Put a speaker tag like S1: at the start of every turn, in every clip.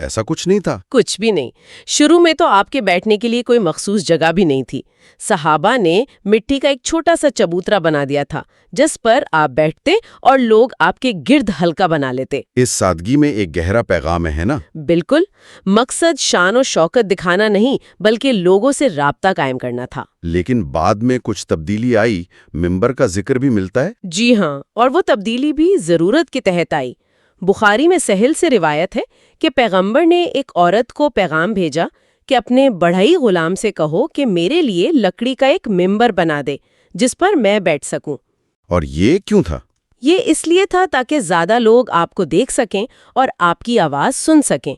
S1: ایسا کچھ نہیں تھا؟
S2: کچھ بھی نہیں۔ شروع میں تو آپ کے بیٹھنے کے لیے کوئی مخصوص جگہ بھی نہیں تھی۔ صحابہ نے مٹی کا ایک چھوٹا سا چبوترا بنا دیا تھا جس پر آپ بیٹھتے اور لوگ آپ کے گرد حلقہ بنا لیتے۔
S1: اس سادگی میں ایک گہرا پیغام ہے نا؟
S2: بالکل، مقصد شان و شوکت دکھانا نہیں بلکہ لوگوں سے رابطہ قائم کرنا تھا۔
S1: لیکن بعد میں کچھ تبدیلی آئی، منبر کا ذکر بھی ملتا ہے؟
S2: جی ہاں، اور وہ تبدیلی بھی ضرورت کے تحت آئی۔ بخاری میں سہل سے روایت ہے کہ پیغمبر نے ایک عورت کو پیغام بھیجا کہ اپنے بڑھئی غلام سے کہو کہ میرے لیے لکڑی کا ایک منبر بنا دے جس پر میں بیٹھ سکوں۔
S1: اور یہ کیوں تھا؟
S2: یہ اس لیے تھا تاکہ زیادہ لوگ آپ کو دیکھ سکیں اور آپ کی آواز سن سکیں۔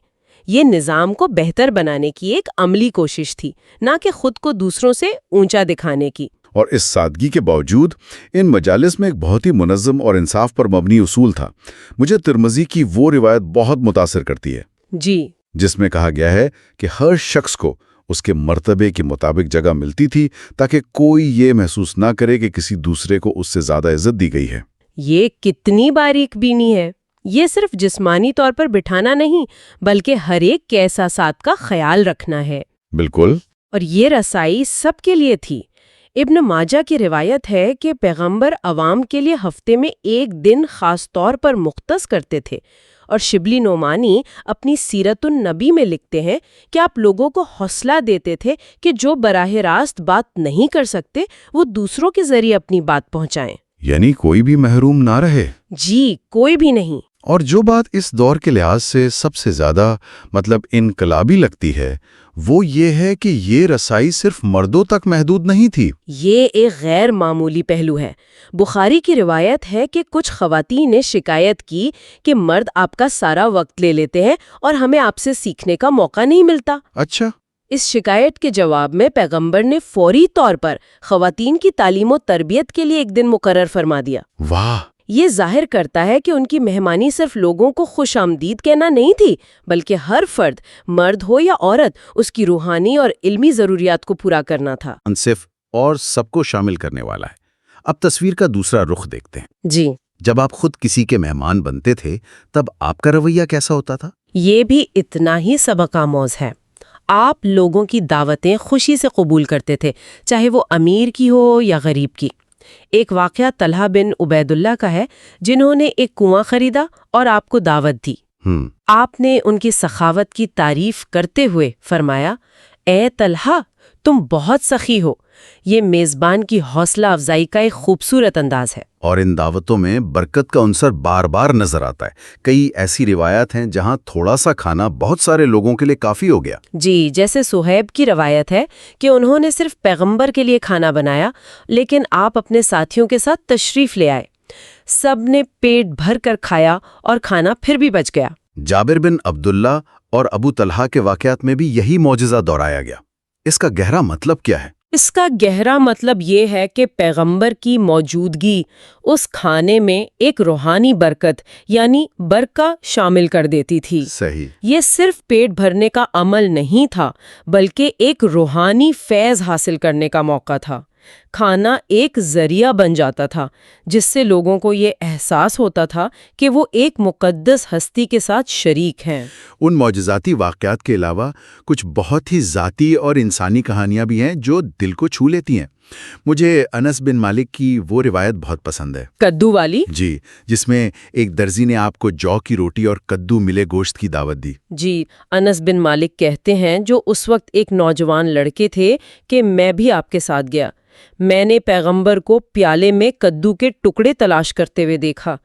S2: یہ نظام کو بہتر بنانے کی ایک عملی کوشش تھی، نہ کہ خود کو دوسروں سے اونچا دکھانے کی۔
S1: اور اس سادگی کے باوجود ان مجالس میں ایک بہت ہی منظم اور انصاف پر مبنی اصول تھا۔ مجھے ترمذی کی وہ روایت بہت متاثر کرتی ہے
S2: جی،
S1: جس میں کہا گیا ہے کہ ہر شخص کو اس کے مرتبے کے مطابق جگہ ملتی تھی تاکہ کوئی یہ محسوس نہ کرے کہ کسی دوسرے کو اس سے زیادہ عزت دی گئی ہے۔
S2: یہ کتنی باریک بینی ہے! یہ صرف جسمانی طور پر بٹھانا نہیں بلکہ ہر ایک کے احساسات کا خیال رکھنا ہے۔
S1: بالکل۔
S2: اور یہ رسائی سب کے لیے تھی۔ ابن ماجہ کی روایت ہے کہ پیغمبر عوام کے لیے ہفتے میں ایک دن خاص طور پر مختص کرتے تھے، اور شبلی نعمانی اپنی سیرت النبی میں لکھتے ہیں کہ آپ لوگوں کو حوصلہ دیتے تھے کہ جو براہ راست بات نہیں کر سکتے وہ دوسروں کے ذریعے اپنی بات پہنچائیں۔
S1: یعنی کوئی بھی محروم نہ رہے۔
S2: جی، کوئی بھی نہیں۔
S1: اور جو بات اس دور کے لحاظ سے سب سے زیادہ انقلابی لگتی ہے وہ یہ ہے کہ یہ رسائی صرف مردوں تک محدود نہیں تھی۔
S2: یہ ایک غیر معمولی پہلو ہے۔ بخاری کی روایت ہے کہ کچھ خواتین نے شکایت کی کہ مرد آپ کا سارا وقت لے لیتے ہیں اور ہمیں آپ سے سیکھنے کا موقع نہیں ملتا۔
S1: اچھا۔
S2: اس شکایت کے جواب میں پیغمبر نے فوری طور پر خواتین کی تعلیم و تربیت کے لیے ایک دن مقرر فرما دیا۔
S1: واہ!
S2: یہ ظاہر کرتا ہے کہ ان کی مہمانی صرف لوگوں کو خوش آمدید کہنا نہیں تھی بلکہ ہر فرد، مرد ہو یا عورت، اس کی روحانی اور علمی ضروریات کو پورا کرنا تھا۔
S3: صرف اور سب کو شامل کرنے والا ہے۔ اب تصویر کا دوسرا رخ دیکھتے ہیں۔
S2: جی،
S3: جب آپ خود کسی کے مہمان بنتے تھے تب آپ کا رویہ کیسا ہوتا تھا؟
S2: یہ بھی اتنا ہی سبق آموز ہے۔ آپ لوگوں کی دعوتیں خوشی سے قبول کرتے تھے، چاہے وہ امیر کی ہو یا غریب کی۔ ایک واقعہ طلحہ بن عبید اللہ کا ہے، جنہوں نے ایک کنواں خریدا اور آپ کو دعوت دی۔ آپ نے ان کی سخاوت کی تعریف کرتے ہوئے فرمایا، اے طلحہ، تم بہت سخی ہو۔ یہ میزبان کی حوصلہ افزائی کا ایک خوبصورت انداز ہے۔
S3: اور ان دعوتوں میں برکت کا عنصر بار بار نظر آتا ہے۔ کئی ایسی روایات ہیں جہاں تھوڑا سا کھانا بہت سارے لوگوں کے لیے کافی ہو گیا۔
S2: جی، جیسے صہیب کی روایت ہے کہ انہوں نے صرف پیغمبر کے لیے کھانا بنایا، لیکن آپ اپنے ساتھیوں کے ساتھ تشریف لے آئے۔ سب نے پیٹ بھر کر کھایا اور کھانا پھر بھی بچ گیا۔
S3: جابر بن عبداللہ اور ابو طلحہ کے واقعات میں بھی یہی معجزہ دہرایا گیا۔ اس کا گہرا مطلب کیا ہے؟
S2: اس کا گہرا مطلب یہ ہے کہ پیغمبر کی موجودگی اس کھانے میں ایک روحانی برکت یعنی برکہ شامل کر دیتی تھی۔
S3: صحیح۔
S2: یہ صرف پیٹ بھرنے کا عمل نہیں تھا بلکہ ایک روحانی فیض حاصل کرنے کا موقع تھا۔ کھانا ایک ذریعہ بن جاتا تھا جس سے لوگوں کو یہ احساس ہوتا تھا کہ وہ ایک مقدس ہستی کے ساتھ شریک ہیں۔
S3: ان معجزاتی واقعات کے علاوہ کچھ بہت ہی ذاتی اور انسانی کہانیاں بھی ہیں جو دل کو چھو لیتی ہیں۔ مجھے انس بن مالک کی وہ روایت بہت پسند ہے۔
S2: کدو والی؟
S3: جی، جس میں ایک درزی نے آپ کو جو کی روٹی اور کدو ملے گوشت کی دعوت دی۔
S2: جی، انس بن مالک کہتے ہیں جو اس وقت ایک نوجوان لڑکے تھے کہ میں بھی آپ کے ساتھ گیا۔ میں نے پیغمبر کو پیالے میں کدو کے ٹکڑے تلاش کرتے ہوئے دیکھا۔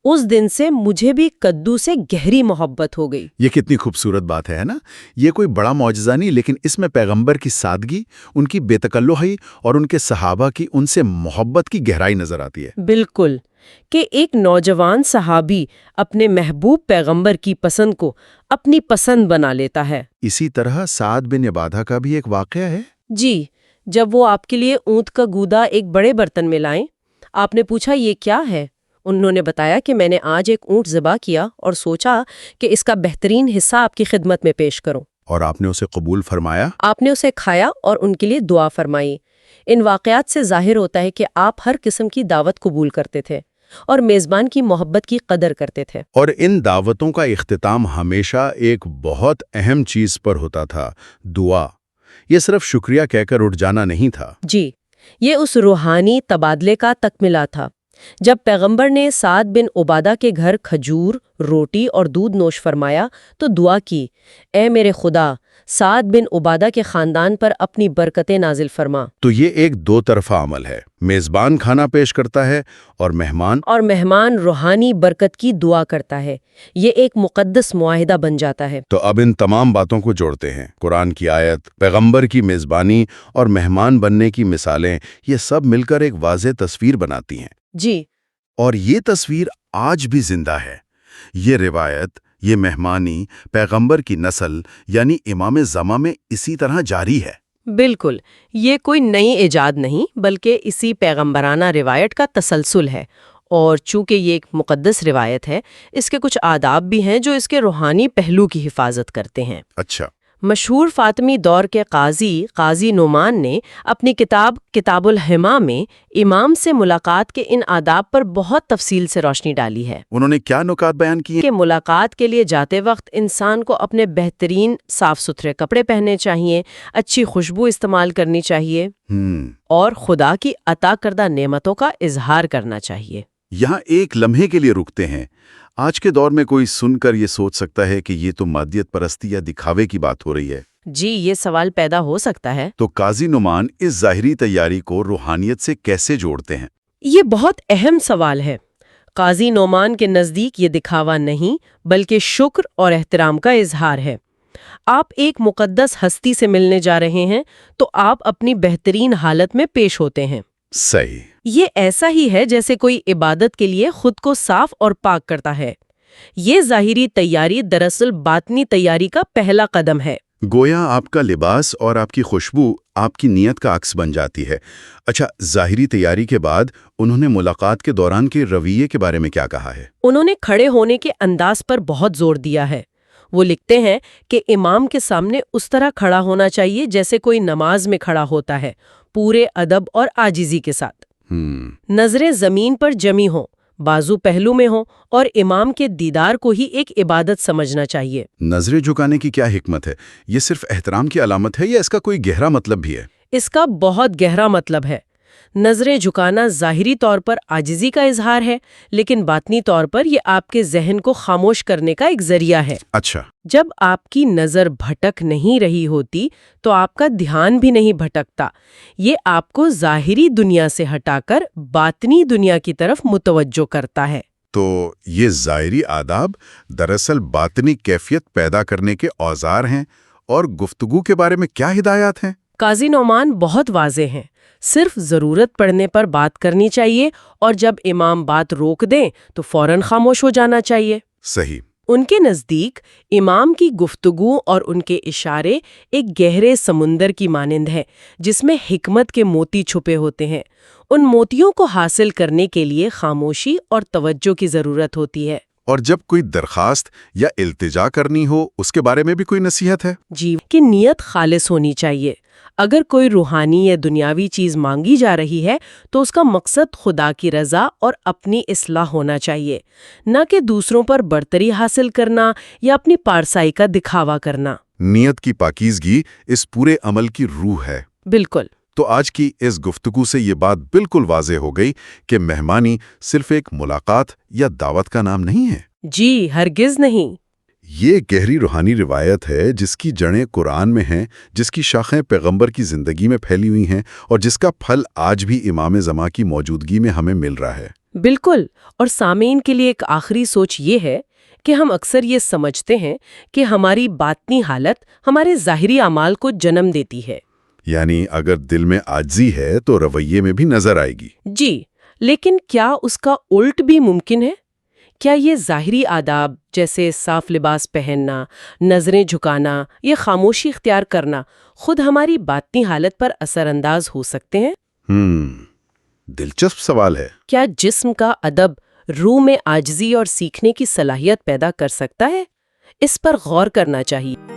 S2: اس دن سے مجھے بھی کدو سے گہری محبت ہو گئی۔
S3: یہ کتنی خوبصورت بات ہے نا؟ یہ کوئی بڑا معجزہ نہیں، لیکن اس میں پیغمبر کی سادگی، ان کی بے تکلفی اور ان کے صحابہ کی ان سے محبت کی گہرائی نظر آتی ہے۔
S2: بالکل، کہ ایک نوجوان صحابی اپنے محبوب پیغمبر کی پسند کو اپنی پسند بنا لیتا ہے۔
S3: اسی طرح سعد بن عبادہ کا بھی ایک واقعہ ہے۔
S2: جی، جب وہ آپ کے لیے اونٹ کا گودا ایک بڑے برتن میں لائیں، آپ نے پوچھا یہ کیا ہے؟ انہوں نے بتایا کہ میں نے آج ایک اونٹ ذبح کیا اور سوچا کہ اس کا بہترین حصہ آپ کی خدمت میں پیش کروں۔
S3: اور آپ نے اسے قبول فرمایا؟
S2: آپ نے اسے کھایا اور ان کے لیے دعا فرمائی۔ ان واقعات سے ظاہر ہوتا ہے کہ آپ ہر قسم کی دعوت قبول کرتے تھے، اور میزبان کی محبت کی قدر کرتے تھے۔
S3: اور ان دعوتوں کا اختتام ہمیشہ ایک بہت اہم چیز پر ہوتا تھا، دعا۔ یہ صرف شکریہ کہہ کر اٹھ جانا نہیں تھا۔
S2: جی، یہ اس روحانی تبادلے کا تکملہ تھا۔ جب پیغمبر نے سعد بن عبادہ کے گھر کھجور، روٹی اور دودھ نوش فرمایا تو دعا کی، اے میرے خدا، سعد بن عبادہ کے خاندان پر اپنی برکتیں نازل فرما۔
S3: تو یہ ایک دو طرفہ عمل ہے، میزبان کھانا پیش کرتا ہے اور مہمان
S2: روحانی برکت کی دعا کرتا ہے۔ یہ ایک مقدس معاہدہ بن جاتا ہے۔
S3: تو اب ان تمام باتوں کو جوڑتے ہیں، قرآن کی آیت، پیغمبر کی میزبانی اور مہمان بننے کی مثالیں، یہ سب مل کر ایک واضح تصویر بناتی ہیں۔
S2: جی،
S3: اور یہ تصویر آج بھی زندہ ہے۔ یہ روایت، یہ مہمانی پیغمبر کی نسل یعنی امام زمان میں اسی طرح جاری ہے۔
S2: بالکل، یہ کوئی نئی ایجاد نہیں بلکہ اسی پیغمبرانہ روایت کا تسلسل ہے، اور چونکہ یہ ایک مقدس روایت ہے، اس کے کچھ آداب بھی ہیں جو اس کے روحانی پہلو کی حفاظت کرتے ہیں۔
S3: اچھا۔
S2: مشہور فاطمی دور کے قاضی نعمان نے اپنی کتاب الحما میں امام سے ملاقات کے ان آداب پر بہت تفصیل سے روشنی ڈالی ہے۔
S3: انہوں نے کیا نکات بیان کیے؟
S2: کہ ملاقات کے لیے جاتے وقت انسان کو اپنے بہترین صاف ستھرے کپڑے پہننے چاہیے، اچھی خوشبو استعمال کرنی چاہیے، اور خدا کی عطا کردہ نعمتوں کا اظہار کرنا چاہیے۔
S3: یہاں ایک لمحے کے لیے رکتے ہیں۔ آج کے دور میں کوئی سن کر یہ سوچ سکتا ہے کہ یہ تو مادیت پرستی یا دکھاوے کی بات ہو رہی ہے۔
S2: جی، یہ سوال پیدا ہو سکتا ہے۔
S3: تو قاضی نعمان اس ظاہری تیاری کو روحانیت سے کیسے جوڑتے ہیں؟
S2: یہ بہت اہم سوال ہے۔ قاضی نعمان کے نزدیک یہ دکھاوا نہیں بلکہ شکر اور احترام کا اظہار ہے۔ آپ ایک مقدس ہستی سے ملنے جا رہے ہیں تو آپ اپنی بہترین حالت میں پیش ہوتے ہیں۔
S3: صحیح۔
S2: یہ ایسا ہی ہے جیسے کوئی عبادت کے لیے خود کو صاف اور پاک کرتا ہے۔ یہ ظاہری تیاری دراصل باطنی تیاری کا پہلا قدم ہے۔
S3: گویا آپ کا لباس اور آپ کی خوشبو آپ کی نیت کا عکس بن جاتی ہے۔ اچھا، ظاہری تیاری کے بعد انہوں نے ملاقات کے دوران کے رویے کے بارے میں کیا کہا ہے؟
S2: انہوں نے کھڑے ہونے کے انداز پر بہت زور دیا ہے۔ وہ لکھتے ہیں کہ امام کے سامنے اس طرح کھڑا ہونا چاہیے جیسے کوئی نماز میں کھڑا ہوتا ہے، پورے ادب اور عاجزی کے ساتھ۔ نظریں زمین پر جمی ہوں، بازو پہلو میں ہوں، اور امام کے دیدار کو ہی ایک عبادت سمجھنا چاہیے۔
S3: نظریں جھکانے کی کیا حکمت ہے؟ یہ صرف احترام کی علامت ہے یا اس کا کوئی گہرا مطلب بھی ہے؟
S2: اس کا بہت گہرا مطلب ہے۔ نظریں جھکانا ظاہری طور پر عاجزی کا اظہار ہے، لیکن باطنی طور پر یہ آپ کے ذہن کو خاموش کرنے کا ایک ذریعہ ہے۔
S3: اچھا۔
S2: جب آپ کی نظر بھٹک نہیں رہی ہوتی تو آپ کا دھیان بھی نہیں بھٹکتا۔ یہ آپ کو ظاہری دنیا سے ہٹا کر باطنی دنیا کی طرف متوجہ کرتا ہے۔
S3: تو یہ ظاہری آداب دراصل باطنی کیفیت پیدا کرنے کے اوزار ہیں، اور گفتگو کے بارے میں کیا ہدایات ہیں؟
S2: قاضی نعمان بہت واضح ہیں۔ صرف ضرورت پڑنے پر بات کرنی چاہیے، اور جب امام بات روک دیں تو فوراً خاموش ہو جانا چاہیے۔
S3: صحیح۔
S2: ان کے نزدیک امام کی گفتگو اور ان کے اشارے ایک گہرے سمندر کی مانند ہے جس میں حکمت کے موتی چھپے ہوتے ہیں۔ ان موتیوں کو حاصل کرنے کے لیے خاموشی اور توجہ کی ضرورت ہوتی ہے۔
S3: اور جب کوئی درخواست یا التجا کرنی ہو، اس کے بارے میں بھی کوئی نصیحت ہے؟
S2: جی، کہ نیت خالص ہونی چاہیے۔ اگر کوئی روحانی یا دنیاوی چیز مانگی جا رہی ہے تو اس کا مقصد خدا کی رضا اور اپنی اصلاح ہونا چاہیے، نہ کہ دوسروں پر برتری حاصل کرنا یا اپنی پارسائی کا دکھاوا کرنا۔
S3: نیت کی پاکیزگی اس پورے عمل کی روح ہے۔
S2: بالکل۔
S3: تو آج کی اس گفتگو سے یہ بات بالکل واضح ہو گئی کہ مہمانی صرف ایک ملاقات یا دعوت کا نام نہیں ہے۔
S2: جی، ہرگز نہیں۔
S3: یہ گہری روحانی روایت ہے جس کی جڑیں قرآن میں ہیں، جس کی شاخیں پیغمبر کی زندگی میں پھیلی ہوئی ہیں، اور جس کا پھل آج بھی امام زمان کی موجودگی میں ہمیں مل رہا ہے۔
S2: بالکل۔ اور سامعین کے لیے ایک آخری سوچ یہ ہے کہ ہم اکثر یہ سمجھتے ہیں کہ ہماری باطنی حالت ہمارے ظاہری اعمال کو جنم دیتی ہے۔
S3: یعنی اگر دل میں عاجزی ہے تو رویے میں بھی نظر آئے گی۔
S2: جی، لیکن کیا اس کا الٹ بھی ممکن ہے؟ کیا یہ ظاہری آداب جیسے صاف لباس پہننا، نظریں جھکانا یا خاموشی اختیار کرنا خود ہماری باطنی حالت پر اثر انداز ہو سکتے ہیں؟
S3: دلچسپ سوال ہے۔
S2: کیا جسم کا ادب روح میں عاجزی اور سیکھنے کی صلاحیت پیدا کر سکتا ہے؟ اس پر غور کرنا چاہیے۔